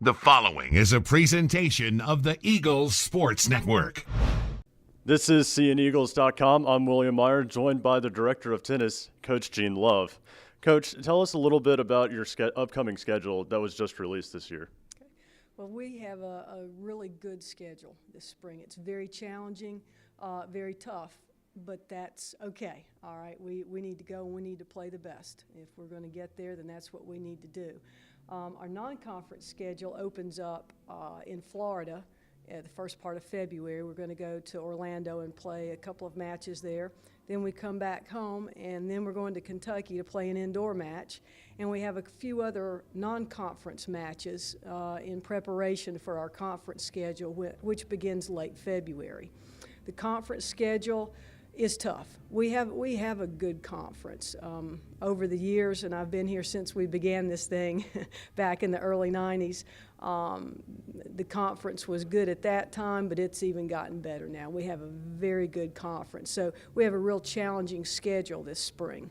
The following is a presentation of the Eagles Sports Network. This is CNEagles.com. I'm William Meyer, joined by the Director of Tennis, Coach Gene Love. Coach, tell us a little bit about your upcoming schedule that was just released this year. Okay. Well, we have a really good schedule this spring. It's very challenging, very tough, but that's okay. All right, we need to go and we need to play the best. If we're going to get there, then that's what we need to do. Our non-conference schedule opens up in Florida the first part of February. We're going to go to Orlando and play a couple of matches there. Then we come back home, and then we're going to Kentucky to play an indoor match. And we have a few other non-conference matches in preparation for our conference schedule, which begins late February. The conference schedule is tough. We have a good conference. Over the years, and I've been here since we began this thing back in the early 90s, the conference was good at that time, but it's even gotten better now. We have a very good conference. So we have a real challenging schedule this spring.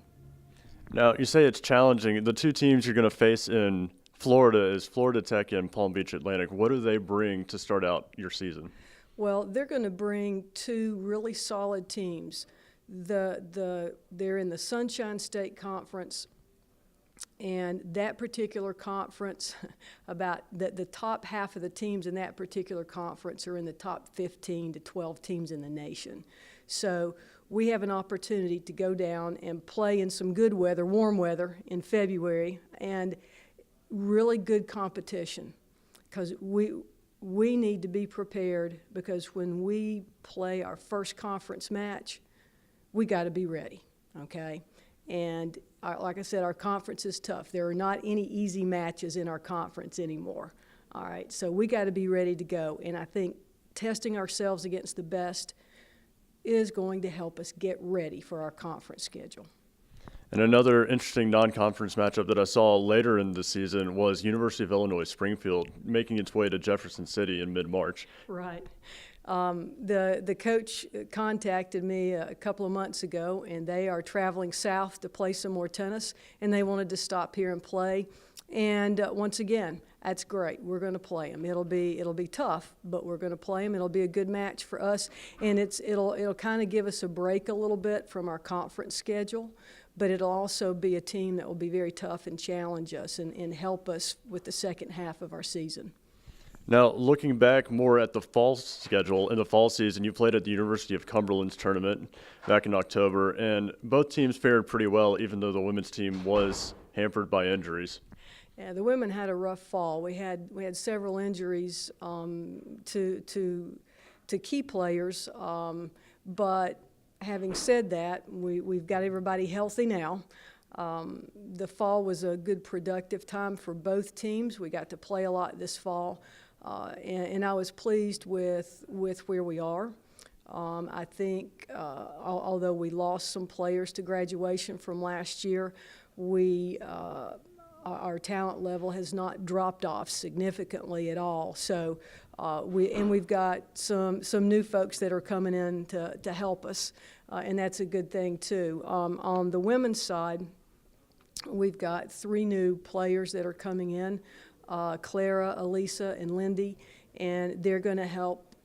Now, you say it's challenging. The two teams you're going to face in Florida is Florida Tech and Palm Beach Atlantic. What do they bring to start out your season? Well, they're going to bring two really solid teams. They're in the Sunshine State Conference, and that particular conference, about the top half of the teams in that particular conference are in the top 15 to 12 teams in the nation. So we have an opportunity to go down and play in some good weather, warm weather in February, and really good competition, because we need to be prepared, because when we play our first conference match, we got to be ready, okay? And like I said, our conference is tough. There are not any easy matches in our conference anymore, all right? So we got to be ready to go, and I think testing ourselves against the best is going to help us get ready for our conference schedule. And another interesting non-conference matchup that I saw later in the season was University of Illinois Springfield making its way to Jefferson City in mid-March. Right. The coach contacted me a couple of months ago, and they are traveling south to play some more tennis, and they wanted to stop here and play. And once again, that's great. We're going to play them. It'll be tough, but we're going to play them. It'll be a good match for us, and it'll kind of give us a break a little bit from our conference schedule. But it'll also be a team that will be very tough and challenge us and help us with the second half of our season. Now, looking back more at the fall schedule, in the fall season, you played at the University of Cumberland's tournament back in October, and both teams fared pretty well, even though the women's team was hampered by injuries. Yeah, the women had a rough fall. We had several injuries to key players, but having said that, we've got everybody healthy now. The fall was a good, productive time for both teams. We got to play a lot this fall, and I was pleased with where we are. I think, although we lost some players to graduation from last year, our talent level has not dropped off significantly at all. So we've got some new folks that are coming in to help us, and that's a good thing too. On the women's side, we've got three new players that are coming in, Clara, Elisa, and Lindy, and they're going to help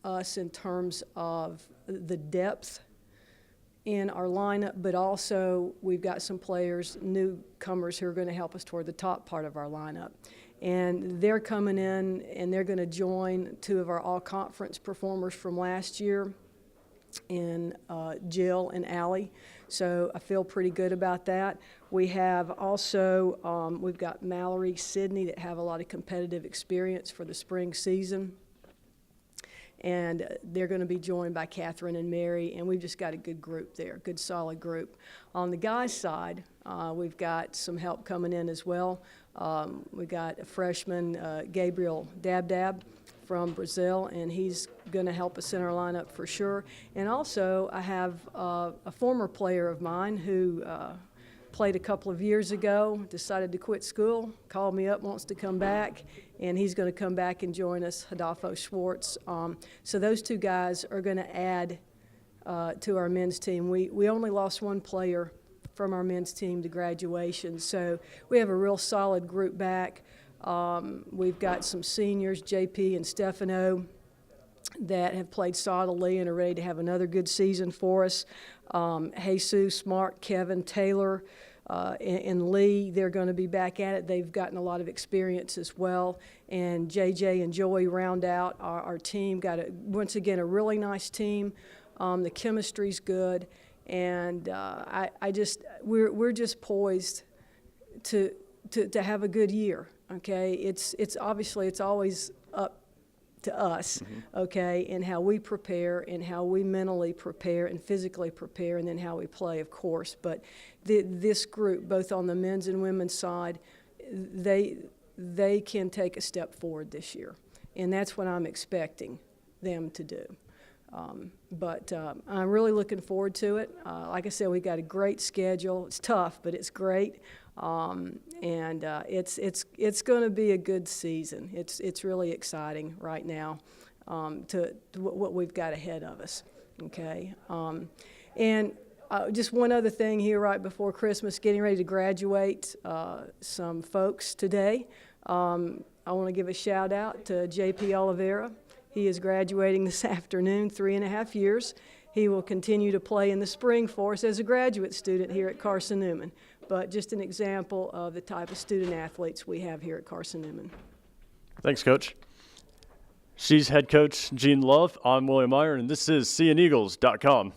us in terms of the depth in our lineup, but also we've got some players, newcomers, who are going to help us toward the top part of our lineup. And they're coming in, and they're going to join two of our all-conference performers from last year, in Jill and Allie. So I feel pretty good about that. We have also, we've got Mallory, Sydney, that have a lot of competitive experience for the spring season. And they're going to be joined by Catherine and Mary, and we've just got a good group there, good solid group. On the guys' side, we've got some help coming in as well. We've got a freshman, Gabriel Dabdab from Brazil, and he's going to help us in our lineup for sure. And also I have a former player of mine who played a couple of years ago, decided to quit school, called me up, wants to come back, and he's going to come back and join us, Adolfo Schwartz. So those two guys are going to add to our men's team. We only lost one player from our men's team to graduation, so we have a real solid group back. We've got some seniors, JP and Stefano, that have played solidly and are ready to have another good season for us. Jesus, Mark, Kevin, Taylor, and Lee, they're going to be back at it. They've gotten a lot of experience as well. And JJ and Joey round out our team. Once again, a really nice team. The chemistry's good. And we're just poised to have a good year, okay? It's obviously it's always up to us, okay, and how we prepare and how we mentally prepare and physically prepare, and then how we play, of course. But this group, both on the men's and women's side, they can take a step forward this year, and that's what I'm expecting them to do. But I'm really looking forward to it. Like I said, we got a great schedule. It's tough, but it's great. It's going to be a good season. It's really exciting right now to what we've got ahead of us. Okay, just one other thing here right before Christmas, getting ready to graduate some folks today. I want to give a shout out to JP Oliveira. He is graduating this afternoon, 3.5 years. He will continue to play in the spring for us as a graduate student here at Carson-Newman. But just an example of the type of student athletes we have here at Carson-Newman. Thanks, Coach. She's head coach Gene Love. I'm William Meyer, and this is SeeingEagles.com.